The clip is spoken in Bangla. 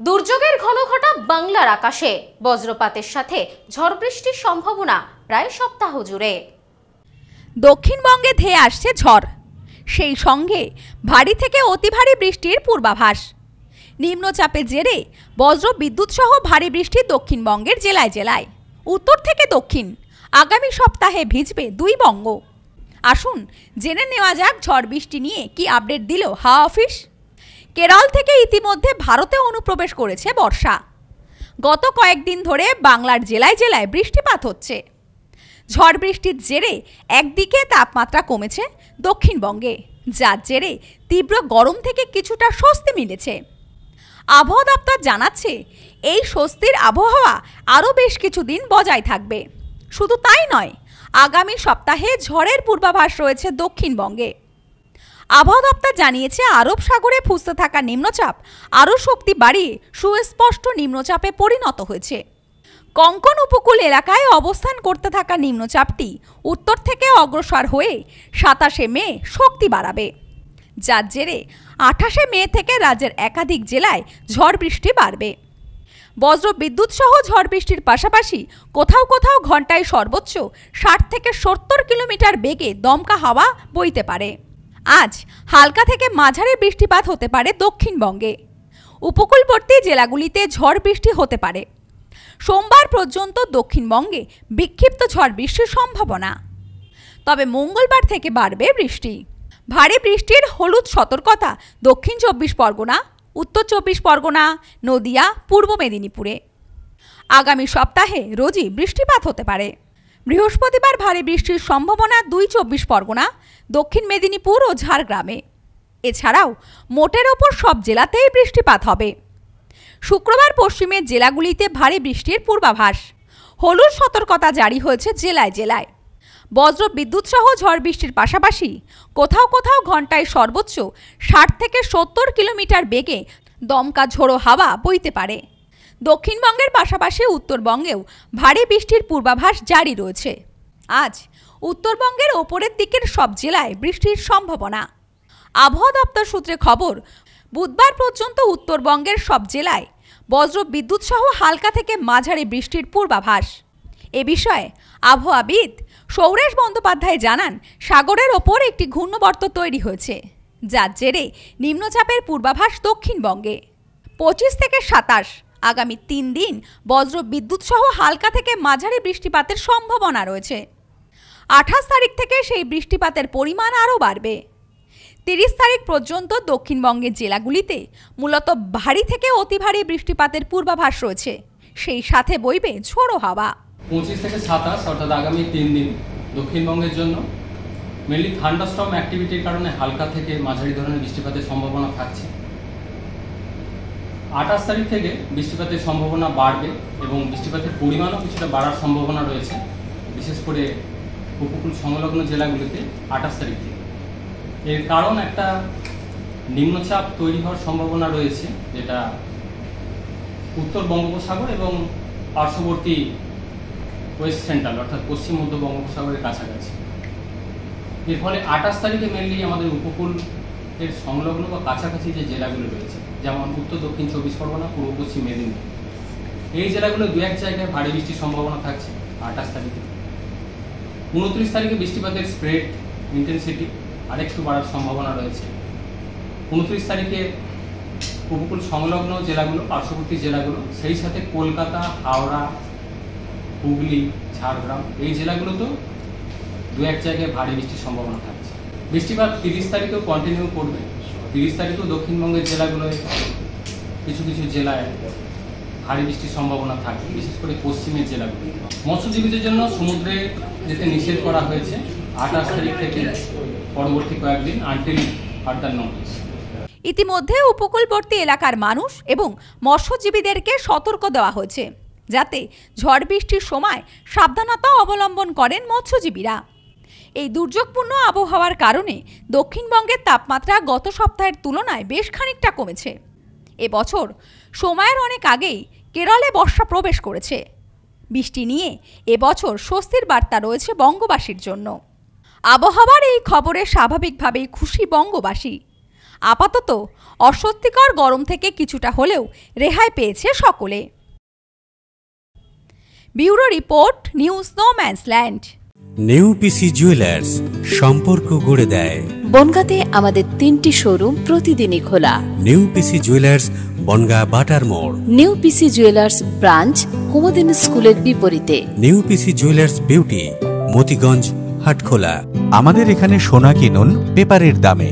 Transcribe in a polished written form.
দুর্যোগের ঘনঘটা বাংলার আকাশে, বজ্রপাতের সাথে ঝড় বৃষ্টির সম্ভাবনা প্রায় সপ্তাহ জুড়ে। দক্ষিণবঙ্গে ধেয়ে আসছে ঝড়, সেই সঙ্গে ভারী থেকে অতি ভারী বৃষ্টির পূর্বাভাস। নিম্নচাপের জেরে বজ্র বিদ্যুৎ সহ ভারী বৃষ্টি দক্ষিণবঙ্গের জেলায় জেলায়। উত্তর থেকে দক্ষিণ আগামী সপ্তাহে ভিজবে দুই বঙ্গ। আসুন জেনে নেওয়া যাক ঝড় বৃষ্টি নিয়ে কি আপডেট দিল হাওয়া অফিস। কেরল থেকে ইতিমধ্যে ভারতে অনুপ্রবেশ করেছে বর্ষা। গত কয়েকদিন ধরে বাংলার জেলায় জেলায় বৃষ্টিপাত হচ্ছে। ঝড় বৃষ্টির জেরে একদিকে তাপমাত্রা কমেছে দক্ষিণবঙ্গে, যার জেরে তীব্র গরম থেকে কিছুটা স্বস্তি মিলেছে। আবহাওয়া দপ্তর জানাচ্ছে এই স্বস্তির আবহাওয়া আরও বেশ কিছুদিন বজায় থাকবে। শুধু তাই নয়, আগামী সপ্তাহে ঝড়ের পূর্বাভাস রয়েছে দক্ষিণবঙ্গে। আবহাওয়া দপ্তর জানিয়েছে আরব সাগরে ফুঁসতে থাকা নিম্নচাপ আরও শক্তি বাড়িয়ে সুস্পষ্ট নিম্নচাপে পরিণত হয়েছে। কঙ্কন উপকূল এলাকায় অবস্থান করতে থাকা নিম্নচাপটি উত্তর থেকে অগ্রসর হয়ে 27শে মে শক্তি বাড়াবে, যার জেরে 28শে মে থেকে রাজ্যের একাধিক জেলায় ঝড় বৃষ্টি বাড়বে। বজ্র বিদ্যুৎ সহ ঝড় বৃষ্টির পাশাপাশি কোথাও কোথাও ঘন্টায় সর্বোচ্চ 60 থেকে 70 কিলোমিটার বেগে দমকা হাওয়া বইতে পারে। আজ হালকা থেকে মাঝারি বৃষ্টিপাত হতে পারে দক্ষিণবঙ্গে। উপকূলবর্তী জেলাগুলিতে ঝড় বৃষ্টি হতে পারে। সোমবার পর্যন্ত দক্ষিণবঙ্গে বিক্ষিপ্ত ঝড় বৃষ্টির সম্ভাবনা। তবে মঙ্গলবার থেকে বাড়বে বৃষ্টি। ভারী বৃষ্টির হলুদ সতর্কতা দক্ষিণ 24 পরগনা, উত্তর 24 পরগনা, নদিয়া, পূর্ব মেদিনীপুরে। আগামী সপ্তাহে রোজই বৃষ্টিপাত হতে পারে। বৃহস্পতিবার ভারী বৃষ্টির সম্ভাবনা 2 24 পরগনা, দক্ষিণ মেদিনীপুর ও ঝাড়গ্রামে। এছাড়াও মোটের ওপর সব জেলাতেই বৃষ্টিপাত হবে। শুক্রবার পশ্চিমের জেলাগুলিতে ভারী বৃষ্টির পূর্বাভাস। হলুদ সতর্কতা জারি হয়েছে জেলায় জেলায়। বজ্র বিদ্যুৎ সহ ঝড় বৃষ্টির পাশাপাশি কোথাও কোথাও ঘন্টায় সর্বোচ্চ 60 থেকে 70 কিলোমিটার বেগে দমকা ঝোড়ো হাওয়া বইতে পারে। দক্ষিণবঙ্গের পাশাপাশি উত্তরবঙ্গেও ভারী বৃষ্টির পূর্বাভাস জারি রয়েছে। আজ উত্তরবঙ্গের ওপরের দিকের সব জেলায় বৃষ্টির সম্ভাবনা। আবহাওয়া দপ্তর সূত্রে খবর, বুধবার পর্যন্ত উত্তরবঙ্গের সব জেলায় বজ্র বিদ্যুৎ সহ হালকা থেকে মাঝারি বৃষ্টির পূর্বাভাস। এ বিষয়ে আবহাওয়াবিদ সৌরেশ বন্দ্যোপাধ্যায় জানান, সাগরের ওপর একটি ঘূর্ণবর্ত তৈরি হয়েছে, যার জেরে নিম্নচাপের পূর্বাভাস দক্ষিণবঙ্গে। 25 থেকে 27 আগামী 3 দিন বজ্র বিদ্যুৎ সহ হালকা থেকে মাঝারি বৃষ্টিপাতের সম্ভাবনা রয়েছে। 28 তারিখ থেকে সেই বৃষ্টিপাতের পরিমাণ আরও বাড়বে। 30 তারিখ পর্যন্ত দক্ষিণবঙ্গের জেলাগুলিতে মূলত ভারী থেকে অতি ভারী বৃষ্টিপাতের পূর্বাভাস রয়েছে, সেই সাথে বইবে ঝোড়ো হাওয়া। 25 থেকে 27 অর্থাৎ আগামী 3 দিন দক্ষিণবঙ্গের জন্য মেনলি থান্ডারস্টর্ম অ্যাক্টিভিটির কারণে হালকা থেকে মাঝারি ধরনের বৃষ্টিপাতের সম্ভাবনা থাকছে। 28 তারিখ থেকে বৃষ্টিপাতের সম্ভাবনা বাড়বে এবং বৃষ্টিপাতের পরিমাণও কিছুটা বাড়ার সম্ভাবনা রয়েছে, বিশেষ করে উপকূল সংলগ্ন জেলাগুলিতে 28 তারিখ থেকে। এর কারণ একটা নিম্নচাপ তৈরি হওয়ার সম্ভাবনা রয়েছে, যেটা উত্তর বঙ্গোপসাগর এবং পার্শ্ববর্তী ওয়েস্ট সেন্ট্রাল অর্থাৎ পশ্চিম মধ্য বঙ্গোপসাগরের কাছাকাছি। এর ফলে 28 তারিখে মেনলি আমাদের উপকূলের সংলগ্ন বা কাছাকাছি যে জেলাগুলো রয়েছে, যেমন উত্তর দক্ষিণ 24 পরগনা, পূর্ব পশ্চিম মেদিনীপুর, এই জেলাগুলো 2-1 জায়গায় ভারী বৃষ্টির সম্ভাবনা থাকছে 28 তারিখে। 29 তারিখে বৃষ্টিপাতের স্প্রেড ইন্টেন্সিটি আরেকটু বাড়ার সম্ভাবনা রয়েছে। 29 তারিখে উপকূল সংলগ্ন জেলাগুলো, পার্শ্ববর্তী জেলাগুলো, সেই সাথে কলকাতা, হাওড়া, হুগলি, ঝাড়গ্রাম, এই জেলাগুলোতেও 2-1 জায়গায় ভারী বৃষ্টির সম্ভাবনা থাকছে। বৃষ্টিপাত 30 তারিখেও কন্টিনিউ করবে। 30 তারিখেও দক্ষিণবঙ্গের জেলাগুলোয় কিছু কিছু জেলায় ভারী বৃষ্টির সম্ভাবনা থাকবে, বিশেষ করে পশ্চিমের জেলাগুলো। মৎস্যজীবীদের জন্য সমুদ্রে যেতে নিষেধ করা হয়েছে 28 তারিখ থেকে পরবর্তী কয়েকদিন আনটিল ফার্দার নোটিস। ইতিমধ্যে উপকূলবর্তী এলাকার মানুষ এবং মৎস্যজীবীদেরকে সতর্ক দেওয়া হয়েছে, যাতে ঝড় বৃষ্টির সময় সাবধানতা অবলম্বন করেন মৎস্যজীবীরা। এই দুর্যোগপূর্ণ আবহাওয়ার কারণে দক্ষিণবঙ্গের তাপমাত্রা গত সপ্তাহের তুলনায় বেশ খানিকটা কমেছে। এবছর সময়ের অনেক আগেই কেরলে বর্ষা প্রবেশ করেছে। বৃষ্টি নিয়ে এবছর স্বস্তির বার্তা রয়েছে বঙ্গবাসীর জন্য। আবহাওয়ার এই খবরে স্বাভাবিকভাবেই খুশি বঙ্গবাসী। আপাতত অস্বস্তিকর গরম থেকে কিছুটা হলেও রেহাই পেয়েছে সকলে। Bureau report, news no man's land. New PC jewellers, সম্পর্ক গড়ে দেয়। বনগাঁতে আমাদের 3টি শোরুম প্রতিদিনই খোলা। নিউ পিসি জুয়েলার্স, বনগাঁ বাটার মোড়। New PC jewellers branch, Kumudini স্কুলের বিপরীতে। New PC jewellers beauty, Motiganj, Hatkhola. আমাদের এখানে সোনা কিনুন পেপারের দামে।